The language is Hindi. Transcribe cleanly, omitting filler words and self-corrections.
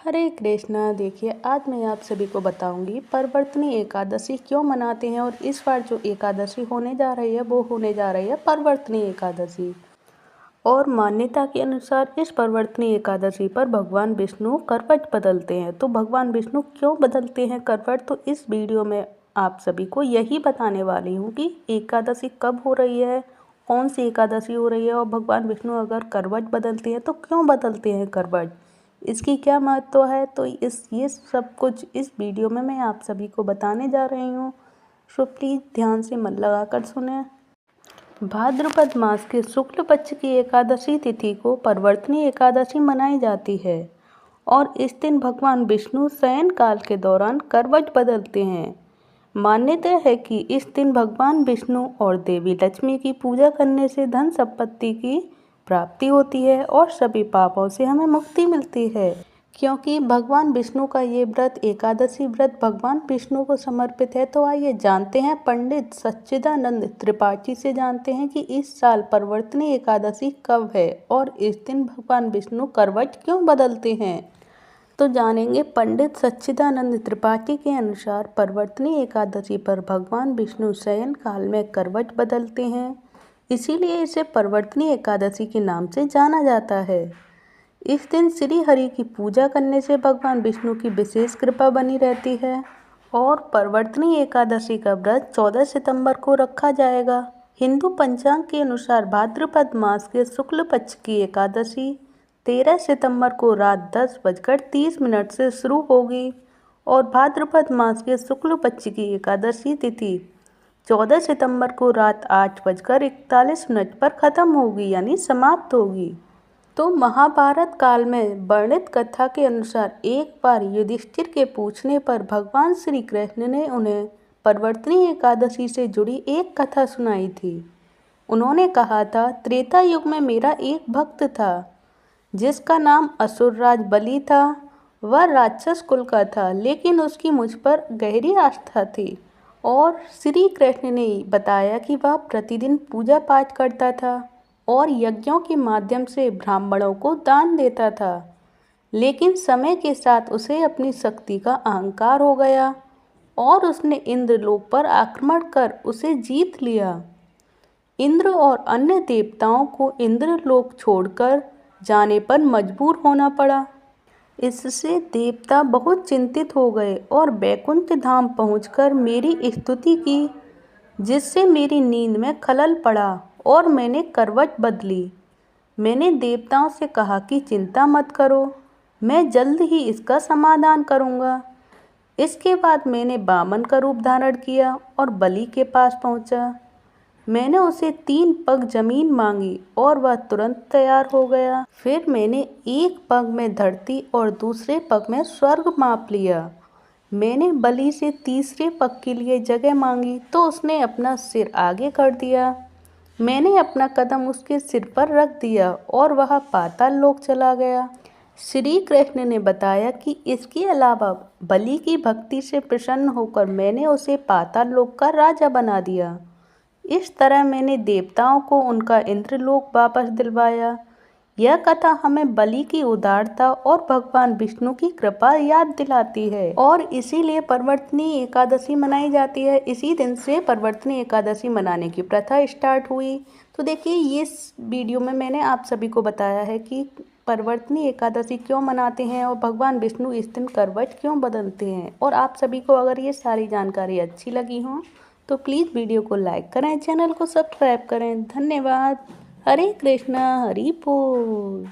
हरे कृष्णा। देखिए, आज मैं आप सभी को बताऊंगी परवर्तनी एकादशी क्यों मनाते हैं। और इस बार जो एकादशी होने जा रही है वो होने जा रही है परवर्तनी एकादशी। और मान्यता के अनुसार इस परवर्तनी एकादशी पर भगवान विष्णु करवट बदलते हैं। तो भगवान विष्णु क्यों बदलते हैं करवट, तो इस वीडियो में आप सभी को यही बताने वाली हूँ कि एकादशी कब हो रही है, कौन सी एकादशी हो रही है, और भगवान विष्णु अगर करवट बदलते हैं तो क्यों बदलते हैं करवट, इसकी क्या महत्व है। तो ये सब कुछ इस वीडियो में मैं आप सभी को बताने जा रही हूँ। सो प्लीज़ ध्यान से मन लगाकर सुने। भाद्रपद मास के शुक्ल पक्ष की एकादशी तिथि को परवर्तनी एकादशी मनाई जाती है और इस दिन भगवान विष्णु शयन काल के दौरान करवट बदलते हैं। मान्यता है कि इस दिन भगवान विष्णु और देवी लक्ष्मी की पूजा करने से धन संपत्ति की प्राप्ति होती है और सभी पापों से हमें मुक्ति मिलती है। क्योंकि भगवान विष्णु का ये व्रत, एकादशी व्रत, भगवान विष्णु को समर्पित है। तो आइए जानते हैं पंडित सच्चिदानंद त्रिपाठी से जानते हैं कि इस साल परवर्तनी एकादशी कब है और इस दिन भगवान विष्णु करवट क्यों बदलते हैं। तो जानेंगे। पंडित सच्चिदानंद त्रिपाठी के अनुसार परवर्तनी एकादशी पर भगवान विष्णु शयन काल में करवट बदलते हैं, इसीलिए इसे परवर्तनी एकादशी के नाम से जाना जाता है। इस दिन श्री हरि की पूजा करने से भगवान विष्णु की विशेष कृपा बनी रहती है और परवर्तनी एकादशी का व्रत 14 सितंबर को रखा जाएगा। हिंदू पंचांग के अनुसार भाद्रपद मास के शुक्ल पक्ष की एकादशी 13 सितंबर को रात 10:30 से शुरू होगी और भाद्रपद मास के शुक्ल पक्ष की एकादशी तिथि 14 सितंबर को रात 8:41 पर खत्म होगी, यानी समाप्त होगी। तो महाभारत काल में वर्णित कथा के अनुसार एक बार युधिष्ठिर के पूछने पर भगवान श्री कृष्ण ने उन्हें परवर्तनी एकादशी से जुड़ी एक कथा सुनाई थी। उन्होंने कहा था, त्रेता युग में मेरा एक भक्त था जिसका नाम असुरराज बलि था। वह राक्षस कुल का था, लेकिन उसकी मुझ पर गहरी आस्था थी। और श्री कृष्ण ने बताया कि वह प्रतिदिन पूजा पाठ करता था और यज्ञों के माध्यम से ब्राह्मणों को दान देता था। लेकिन समय के साथ उसे अपनी शक्ति का अहंकार हो गया और उसने इंद्रलोक पर आक्रमण कर उसे जीत लिया। इंद्र और अन्य देवताओं को इंद्रलोक छोड़कर जाने पर मजबूर होना पड़ा। इससे देवता बहुत चिंतित हो गए और वैकुंठ धाम पहुंचकर मेरी स्तुति की, जिससे मेरी नींद में खलल पड़ा और मैंने करवट बदली। मैंने देवताओं से कहा कि चिंता मत करो, मैं जल्द ही इसका समाधान करूंगा। इसके बाद मैंने वामन का रूप धारण किया और बलि के पास पहुंचा। मैंने उसे 3 पग जमीन मांगी और वह तुरंत तैयार हो गया। फिर मैंने एक पग में धरती और दूसरे पग में स्वर्ग माप लिया। मैंने बलि से तीसरे पग के लिए जगह मांगी तो उसने अपना सिर आगे कर दिया। मैंने अपना कदम उसके सिर पर रख दिया और वह पाताल लोक चला गया। श्री कृष्ण ने बताया कि इसके अलावा बलि की भक्ति से प्रसन्न होकर मैंने उसे पाताल लोक का राजा बना दिया। इस तरह मैंने देवताओं को उनका इंद्रलोक वापस दिलवाया। यह कथा हमें बलि की उदारता और भगवान विष्णु की कृपा याद दिलाती है और इसीलिए परवर्तनी एकादशी मनाई जाती है। इसी दिन से परवर्तनी एकादशी मनाने की प्रथा स्टार्ट हुई। तो देखिए, ये वीडियो में मैंने आप सभी को बताया है कि परवर्तनी एकादशी क्यों मनाते हैं और भगवान विष्णु इस दिन करवट क्यों बदलते हैं। और आप सभी को अगर ये सारी जानकारी अच्छी लगी हो तो प्लीज़ वीडियो को लाइक करें, चैनल को सब्सक्राइब करें। धन्यवाद। हरे कृष्णा, हरि बोल।